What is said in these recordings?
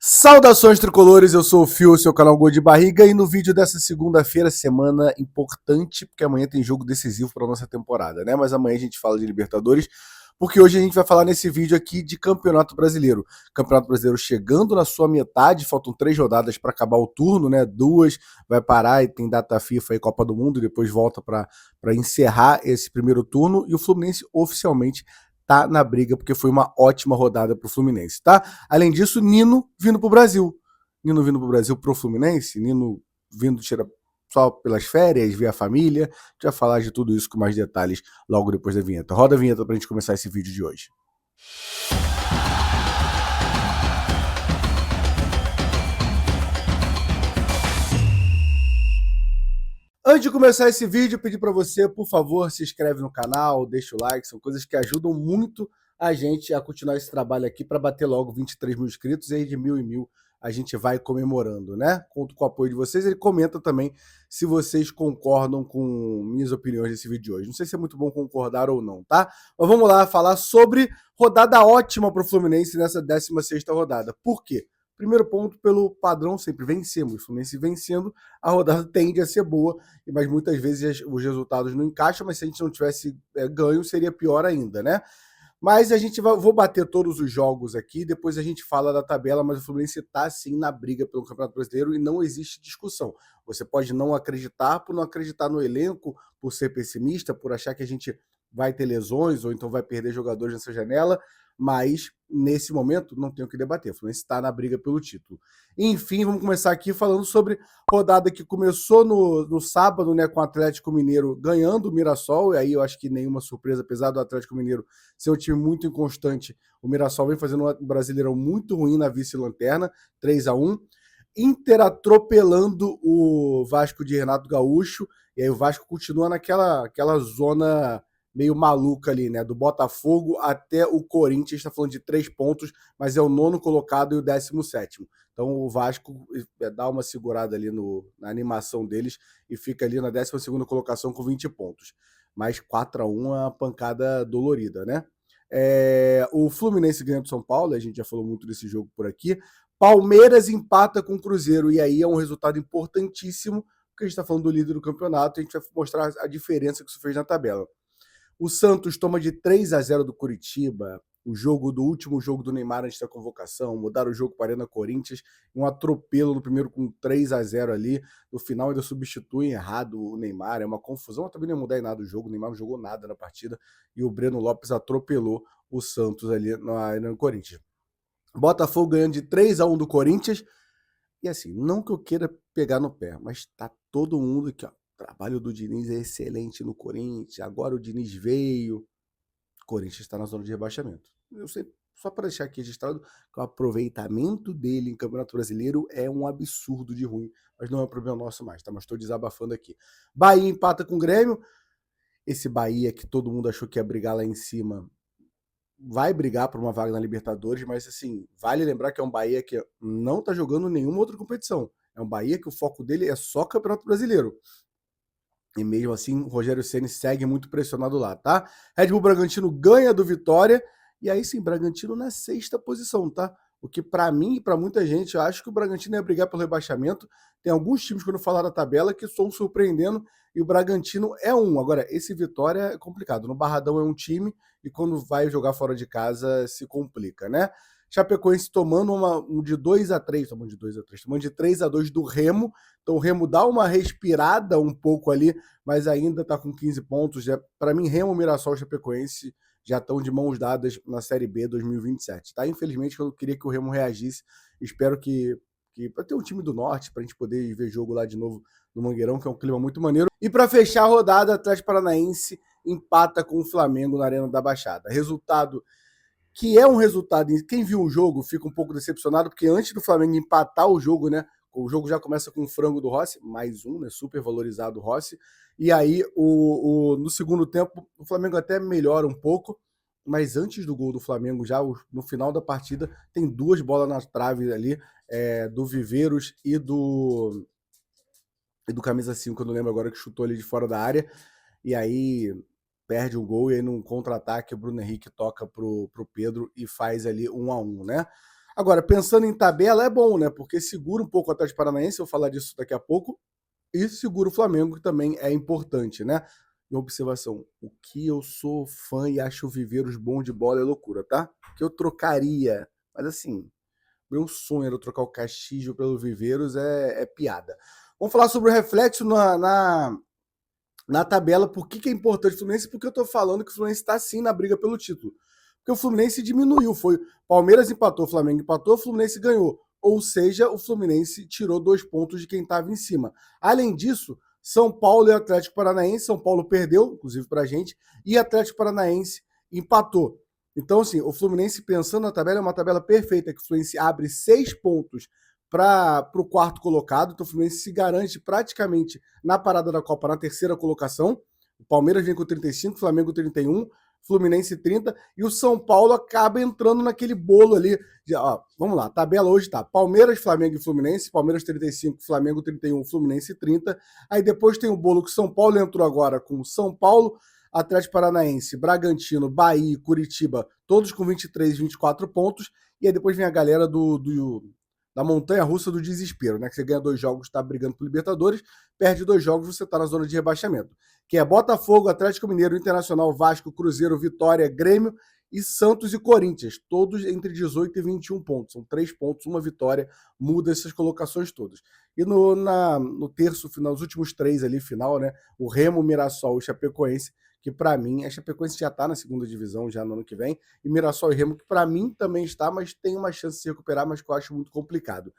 Saudações tricolores, eu sou o Fio, seu canal Gol de Barriga, e no vídeo dessa segunda-feira, semana importante, porque amanhã tem jogo decisivo para nossa temporada, né? Mas amanhã a gente fala de Libertadores, porque hoje a gente vai falar nesse vídeo aqui de Campeonato Brasileiro. Campeonato Brasileiro chegando na sua metade, faltam 3 rodadas para acabar o turno, né? 2 vai parar e tem data FIFA e Copa do Mundo, e depois volta para encerrar esse primeiro turno, e o Fluminense oficialmente tá na briga, porque foi uma ótima rodada pro Fluminense, tá? Além disso, Nino vindo pro Brasil. Nino vindo pro Brasil pro Fluminense, Nino vindo tirar só pelas férias, ver a família. A gente vai falar de tudo isso com mais detalhes logo depois da vinheta. Roda a vinheta pra gente começar esse vídeo de hoje. Antes de começar esse vídeo, pedir para você, por favor, se inscreve no canal, deixa o like, são coisas que ajudam muito a gente a continuar esse trabalho aqui para bater logo 23 mil inscritos, e aí de 1.000 em 1.000 a gente vai comemorando, né? Conto com o apoio de vocês. Ele comenta também se vocês concordam com minhas opiniões desse vídeo de hoje. Não sei se é muito bom concordar ou não, tá? Mas vamos lá falar sobre rodada ótima para o Fluminense nessa 16ª rodada. Por quê? Primeiro ponto, pelo padrão, sempre vencemos. O Fluminense vencendo, a rodada tende a ser boa, mas muitas vezes os resultados não encaixam, mas se a gente não tivesse ganho, seria pior ainda, né? Mas a gente vou bater todos os jogos aqui, depois a gente fala da tabela, mas o Fluminense está sim na briga pelo Campeonato Brasileiro e não existe discussão. Você pode não acreditar por não acreditar no elenco, por ser pessimista, por achar que a gente vai ter lesões ou então vai perder jogadores nessa janela, mas nesse momento não tem o que debater. O Fluminense está na briga pelo título. Enfim, vamos começar aqui falando sobre rodada que começou no sábado, né, com o Atlético Mineiro ganhando o Mirassol, e aí eu acho que nenhuma surpresa, apesar do Atlético Mineiro ser um time muito inconstante, o Mirassol vem fazendo um Brasileirão muito ruim na vice-lanterna, 3-1. Inter atropelando o Vasco de Renato Gaúcho, e aí o Vasco continua naquela zona meio maluca ali, né? Do Botafogo até o Corinthians, está falando de 3 pontos, mas é o 9º colocado e o 17º. Então o Vasco dá uma segurada ali na animação deles e fica ali na 12ª colocação com 20 pontos. Mas 4-1 é uma pancada dolorida, né? O Fluminense ganha do São Paulo, a gente já falou muito desse jogo por aqui. Palmeiras empata com o Cruzeiro, e aí é um resultado importantíssimo, porque a gente está falando do líder do campeonato, e a gente vai mostrar a diferença que isso fez na tabela. O Santos toma de 3-0 do Curitiba, o jogo do último jogo do Neymar antes da convocação, mudaram o jogo para a Arena Corinthians, um atropelo no primeiro com 3-0 ali, no final ainda substituem errado o Neymar, é uma confusão, também não ia mudar em nada o jogo, o Neymar não jogou nada na partida, e o Breno Lopes atropelou o Santos ali na Arena Corinthians. Botafogo ganhando de 3-1 do Corinthians, e assim, não que eu queira pegar no pé, mas tá todo mundo aqui, ó. O trabalho do Diniz é excelente no Corinthians, agora o Diniz veio, o Corinthians está na zona de rebaixamento. Eu sei, só para deixar aqui registrado, que o aproveitamento dele em Campeonato Brasileiro é um absurdo de ruim, mas não é um problema nosso mais, tá? Mas estou desabafando aqui. Bahia empata com o Grêmio, esse Bahia que todo mundo achou que ia brigar lá em cima, vai brigar por uma vaga na Libertadores, mas assim, vale lembrar que é um Bahia que não tá jogando nenhuma outra competição. É um Bahia que o foco dele é só Campeonato Brasileiro. E mesmo assim, o Rogério Ceni segue muito pressionado lá, tá? Red Bull Bragantino ganha do Vitória, e aí sim, Bragantino na 6ª posição, tá? O que para mim e para muita gente, eu acho que o Bragantino ia brigar pelo rebaixamento. Tem alguns times, quando eu falar da tabela, que estão surpreendendo, e o Bragantino é um. Agora, esse Vitória é complicado. No Barradão é um time, e quando vai jogar fora de casa se complica, né? Chapecoense tomando de 2-3, tomando de 2-3, tomando de 3-2 do Remo. Então o Remo dá uma respirada um pouco ali, mas ainda está com 15 pontos. Para mim, Remo, Mirassol e Chapecoense já estão de mãos dadas na Série B 2027. Tá? Infelizmente, eu queria que o Remo reagisse. Espero que para ter um time do Norte, para a gente poder ver jogo lá de novo no Mangueirão, que é um clima muito maneiro. E para fechar a rodada, Atlético Paranaense empata com o Flamengo na Arena da Baixada. Resultado que é um resultado, quem viu o jogo fica um pouco decepcionado, porque antes do Flamengo empatar o jogo, né, o jogo já começa com o frango do Rossi, mais um, né, super valorizado o Rossi, e aí no segundo tempo o Flamengo até melhora um pouco, mas antes do gol do Flamengo, já no final da partida, tem 2 bolas na trave ali, do Viveiros e do Camisa 5, eu não lembro agora, que chutou ali de fora da área, e aí perde um gol, e aí num contra-ataque o Bruno Henrique toca pro Pedro e faz ali 1-1, né? Agora, pensando em tabela, é bom, né? Porque segura um pouco o Atlético Paranaense, eu vou falar disso daqui a pouco, e segura o Flamengo, que também é importante, né? E observação, o que eu sou fã e acho o Viveiros bom de bola é loucura, tá? Que eu trocaria, mas assim, meu sonho era trocar o Castillo pelo Viveiros, é piada. Vamos falar sobre o reflexo na tabela. Por que é importante o Fluminense? Porque eu tô falando que o Fluminense está sim na briga pelo título. Porque o Fluminense diminuiu, foi Palmeiras empatou, Flamengo empatou, o Fluminense ganhou. Ou seja, o Fluminense tirou 2 pontos de quem estava em cima. Além disso, São Paulo e Atlético Paranaense, São Paulo perdeu, inclusive pra gente, e Atlético Paranaense empatou. Então, assim, o Fluminense, pensando na tabela, é uma tabela perfeita, que o Fluminense abre 6 pontos para o quarto colocado, então o Fluminense se garante praticamente na parada da Copa na terceira colocação. O Palmeiras vem com 35, Flamengo 31, Fluminense 30, e o São Paulo acaba entrando naquele bolo ali. Ó, vamos lá, a tabela hoje tá Palmeiras, Flamengo e Fluminense, Palmeiras 35, Flamengo 31, Fluminense 30. Aí depois tem o bolo que o São Paulo entrou agora com São Paulo, Atlético Paranaense, Bragantino, Bahia e Curitiba, todos com 23 e 24 pontos. E aí depois vem a galera da montanha-russa do desespero, né? Que você ganha 2 jogos, tá brigando por Libertadores, perde 2 jogos, você tá na zona de rebaixamento. Que é Botafogo, Atlético Mineiro, Internacional, Vasco, Cruzeiro, Vitória, Grêmio e Santos e Corinthians, todos entre 18 e 21 pontos. São 3 pontos, uma vitória, muda essas colocações todas. E no terço final, os últimos 3 ali, final, né? O Remo, Mirassol e Chapecoense, que para mim, a Chapecoense já está na segunda divisão já no ano que vem, e Mirassol e Remo, que para mim também está, mas tem uma chance de se recuperar, mas que eu acho muito complicado.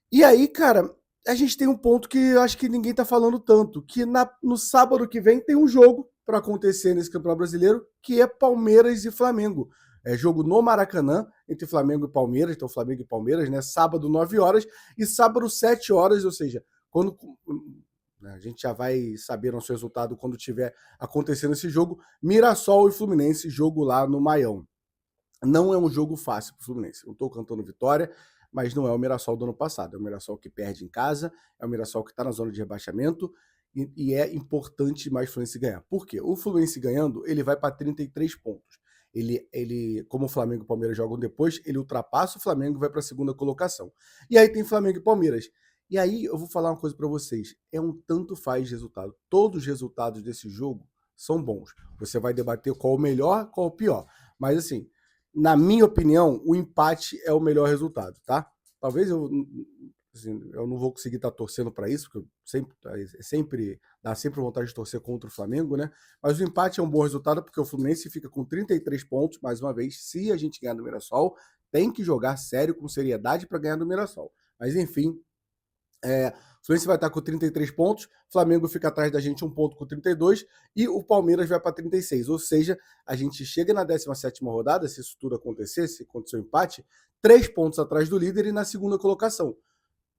E aí, cara, a gente tem um ponto que eu acho que ninguém tá falando tanto, que no sábado que vem tem um jogo para acontecer nesse Campeonato Brasileiro, que é Palmeiras e Flamengo. É jogo no Maracanã, entre Flamengo e Palmeiras, então Flamengo e Palmeiras, né? Sábado, 9 horas, e sábado, 7 horas, ou seja, quando a gente já vai saber nosso resultado quando tiver acontecendo esse jogo. Mirassol e Fluminense, jogo lá no Maião. Não é um jogo fácil para o Fluminense. Não estou cantando vitória, mas não é o Mirassol do ano passado. É o Mirassol que perde em casa, é o Mirassol que está na zona de rebaixamento e é importante mais o Fluminense ganhar. Por quê? O Fluminense ganhando, ele vai para 33 pontos. Como o Flamengo e o Palmeiras jogam depois, ele ultrapassa o Flamengo e vai para a segunda colocação. E aí tem Flamengo e Palmeiras. E aí eu vou falar uma coisa para vocês. É um tanto faz resultado. Todos os resultados desse jogo são bons. Você vai debater qual o melhor, qual o pior. Mas assim, na minha opinião, o empate é o melhor resultado, tá? Talvez eu não vou conseguir estar torcendo para isso, porque dá sempre vontade de torcer contra o Flamengo, né? Mas o empate é um bom resultado porque o Fluminense fica com 33 pontos, mais uma vez, se a gente ganhar do Mirassol, tem que jogar sério, com seriedade para ganhar do Mirassol. Mas enfim, o Fluminense vai estar com 33 pontos, Flamengo fica atrás da gente 1 ponto com 32 e o Palmeiras vai para 36. Ou seja, a gente chega na 17ª rodada, se isso tudo acontecer, se acontecer o empate, 3 pontos atrás do líder e na segunda colocação.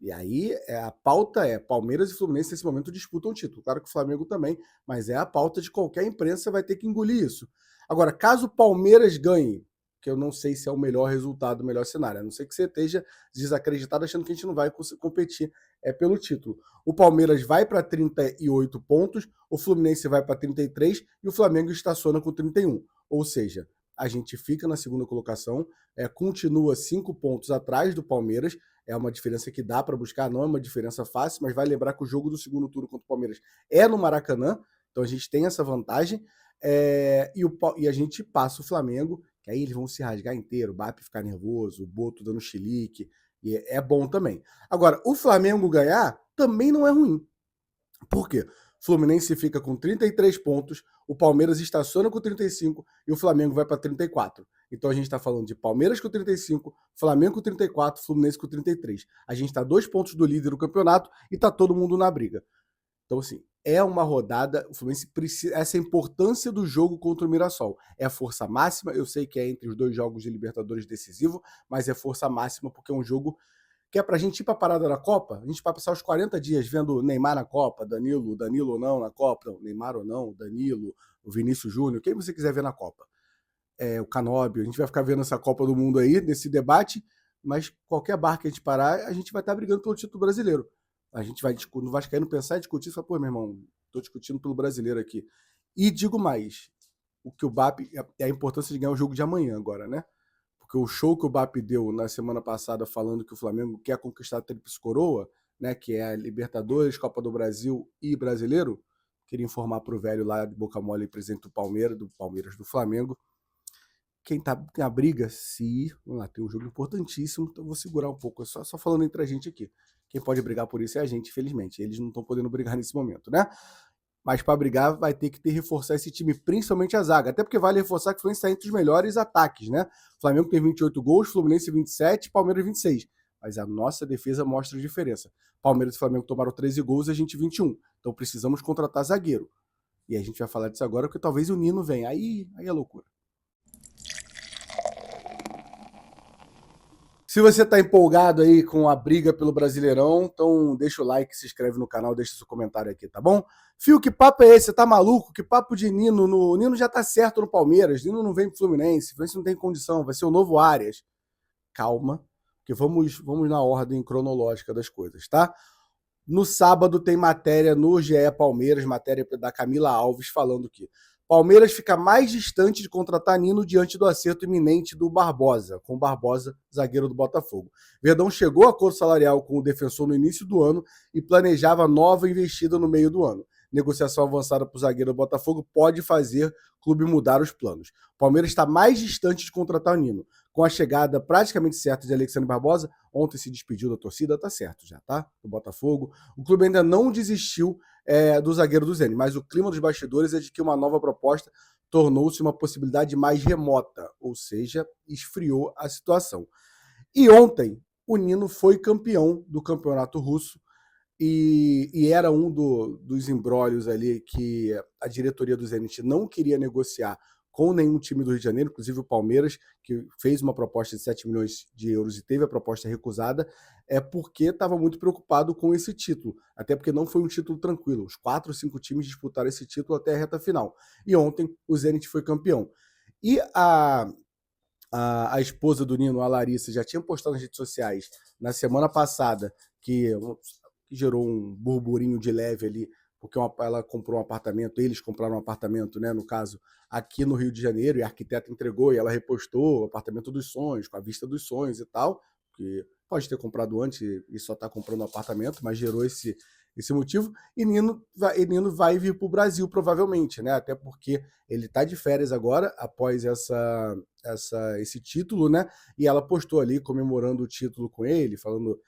E aí a pauta é Palmeiras e Fluminense nesse momento disputam o título. Claro que o Flamengo também, mas é a pauta de qualquer imprensa, vai ter que engolir isso. Agora, caso o Palmeiras ganhe, que eu não sei se é o melhor resultado, o melhor cenário, a não ser que você esteja desacreditado achando que a gente não vai competir pelo título. O Palmeiras vai para 38 pontos, o Fluminense vai para 33 e o Flamengo estaciona com 31. Ou seja, a gente fica na segunda colocação, continua 5 pontos atrás do Palmeiras, é uma diferença que dá para buscar, não é uma diferença fácil, mas vai lembrar que o jogo do segundo turno contra o Palmeiras é no Maracanã, então a gente tem essa vantagem, e a gente passa o Flamengo, que aí eles vão se rasgar inteiro, o BAP ficar nervoso, o Boto dando chilique, e é bom também. Agora, o Flamengo ganhar também não é ruim. Por quê? O Fluminense fica com 33 pontos, o Palmeiras estaciona com 35 e o Flamengo vai para 34. Então a gente está falando de Palmeiras com 35, Flamengo com 34, Fluminense com 33. A gente está 2 pontos do líder do campeonato e está todo mundo na briga. Então, assim, é uma rodada, o Fluminense precisa, essa é a importância do jogo contra o Mirassol. É a força máxima, eu sei que é entre os 2 jogos de Libertadores decisivo, mas é força máxima porque é um jogo que é pra gente ir pra parada da Copa, a gente vai passar os 40 dias vendo Neymar na Copa, Danilo ou não na Copa, não, Neymar ou não, Danilo, o Vinícius Júnior, quem você quiser ver na Copa. O Canóbio, a gente vai ficar vendo essa Copa do Mundo aí, nesse debate, mas qualquer bar que a gente parar, a gente vai estar brigando pelo título brasileiro. A gente vai no Vascaíno pensar e discutir, fala, pô, meu irmão, tô discutindo pelo brasileiro aqui. E digo mais, o que o BAP é a importância de ganhar o jogo de amanhã agora, né? porque o show que o Bap deu na semana passada falando que o Flamengo quer conquistar a Tríplice Coroa, né, que é a Libertadores, Copa do Brasil e Brasileiro, queria informar para o velho lá de Boca Mole, presidente do Palmeiras do Flamengo, quem tá na briga, se... Vamos lá, tem um jogo importantíssimo, então eu vou segurar um pouco, só falando entre a gente aqui. Quem pode brigar por isso é a gente, infelizmente. Eles não estão podendo brigar nesse momento, né? Mas para brigar vai ter que reforçar esse time, principalmente a zaga. Até porque vale reforçar que o Fluminense está entre os melhores ataques, né? O Flamengo tem 28 gols, Fluminense 27, Palmeiras 26. Mas a nossa defesa mostra a diferença. Palmeiras e Flamengo tomaram 13 gols e a gente 21. Então precisamos contratar zagueiro. E a gente vai falar disso agora, porque talvez o Nino venha. Aí é loucura. Se você está empolgado aí com a briga pelo Brasileirão, então deixa o like, se inscreve no canal, deixa seu comentário aqui, tá bom? Fio, que papo é esse? Você tá maluco? Que papo de Nino? O Nino já tá certo no Palmeiras, Nino não vem pro Fluminense, o Fluminense não tem condição, vai ser o novo Arias. Calma, que vamos na ordem cronológica das coisas, tá? No sábado tem matéria no GE Palmeiras, matéria da Camila Alves, falando que Palmeiras fica mais distante de contratar Nino diante do acerto iminente do Barbosa, com o Barbosa, zagueiro do Botafogo. Verdão chegou a acordo salarial com o defensor no início do ano e planejava nova investida no meio do ano. Negociação avançada para o zagueiro do Botafogo pode fazer o clube mudar os planos. O Palmeiras está mais distante de contratar o Nino. Com a chegada praticamente certa de Alexandre Barbosa, ontem se despediu da torcida, tá certo já, tá? Do Botafogo. O clube ainda não desistiu do zagueiro do Zenit, mas o clima dos bastidores é de que uma nova proposta tornou-se uma possibilidade mais remota, ou seja, esfriou a situação. E ontem, o Nino foi campeão do campeonato russo e era um dos imbrólios ali que a diretoria do Zenit não queria negociar com nenhum time do Rio de Janeiro, inclusive o Palmeiras, que fez uma proposta de 7 milhões de euros e teve a proposta recusada, porque estava muito preocupado com esse título, até porque não foi um título tranquilo. Os 4 ou 5 times disputaram esse título até a reta final. E ontem o Zenit foi campeão. E a esposa do Nino, a Larissa, já tinha postado nas redes sociais na semana passada que gerou um burburinho de leve ali, porque ela comprou um apartamento, eles compraram um apartamento, né, no caso, aqui no Rio de Janeiro, e a arquiteta entregou e ela repostou o apartamento dos sonhos, com a vista dos sonhos e tal, que pode ter comprado antes e só está comprando um apartamento, mas gerou esse motivo, e Nino vai vir para o Brasil, provavelmente, né, até porque ele está de férias agora, após esse título, né, e ela postou ali, comemorando o título com ele, falando...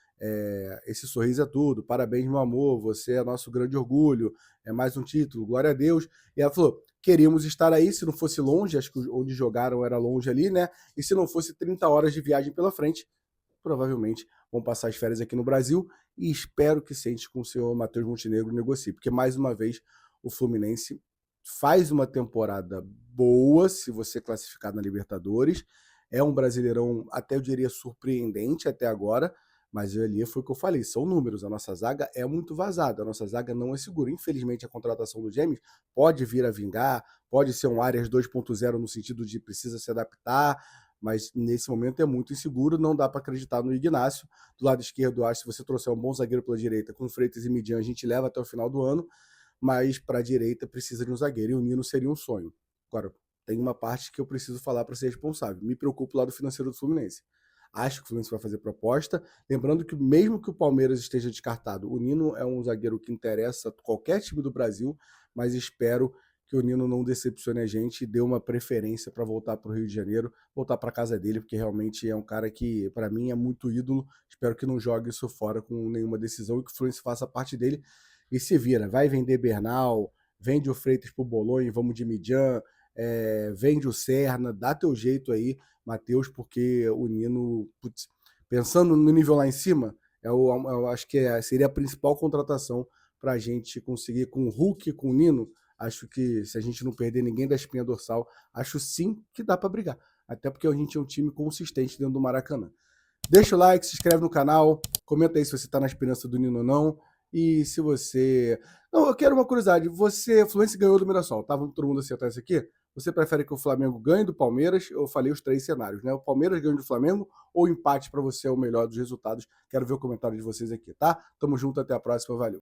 esse sorriso é tudo, parabéns meu amor, você é nosso grande orgulho, é mais um título, glória a Deus. E ela falou, queríamos estar aí, se não fosse longe, acho que onde jogaram era longe ali, né, e se não fosse 30 horas de viagem pela frente, provavelmente vão passar as férias aqui no Brasil, e espero que sente com o senhor Matheus Montenegro negocie, porque mais uma vez o Fluminense faz uma temporada boa, se você classificar na Libertadores, é um Brasileirão, até eu diria, surpreendente até agora, mas ali foi o que eu falei, são números, a nossa zaga é muito vazada, a nossa zaga não é segura. Infelizmente, a contratação do James pode vir a vingar, pode ser um Arias 2.0 no sentido de precisa se adaptar, mas nesse momento é muito inseguro, não dá para acreditar no Ignacio. Do lado esquerdo, acho que se você trouxer um bom zagueiro pela direita, com Freitas e Midian, a gente leva até o final do ano, mas para a direita precisa de um zagueiro, e o Nino seria um sonho. Agora, tem uma parte que eu preciso falar para ser responsável. Me preocupo do lado financeiro do Fluminense. Acho que o Fluminense vai fazer proposta. Lembrando que mesmo que o Palmeiras esteja descartado, o Nino é um zagueiro que interessa qualquer time do Brasil, mas espero que o Nino não decepcione a gente e dê uma preferência para voltar para o Rio de Janeiro, voltar para casa dele, porque realmente é um cara que, para mim, é muito ídolo. Espero que não jogue isso fora com nenhuma decisão e que o Fluminense faça parte dele e se vira. Vai vender Bernal, vende o Freitas pro Bolonha, vamos de Midian, vende o Serna, dá teu jeito aí, Matheus, porque o Nino, putz, pensando no nível lá em cima, eu acho que seria a principal contratação para a gente conseguir com o Hulk, com o Nino. Acho que se a gente não perder ninguém da espinha dorsal, acho sim que dá para brigar. Até porque a gente é um time consistente dentro do Maracanã. Deixa o like, se inscreve no canal, comenta aí se você está na esperança do Nino ou não. E se você... Não, eu quero uma curiosidade. O Fluminense ganhou do Mirassol, tá? Vamos todo mundo acertar isso aqui? Você prefere que o Flamengo ganhe do Palmeiras? Eu falei os 3 cenários, né? O Palmeiras ganhe do Flamengo ou o empate para você é o melhor dos resultados? Quero ver o comentário de vocês aqui, tá? Tamo junto, até a próxima, valeu.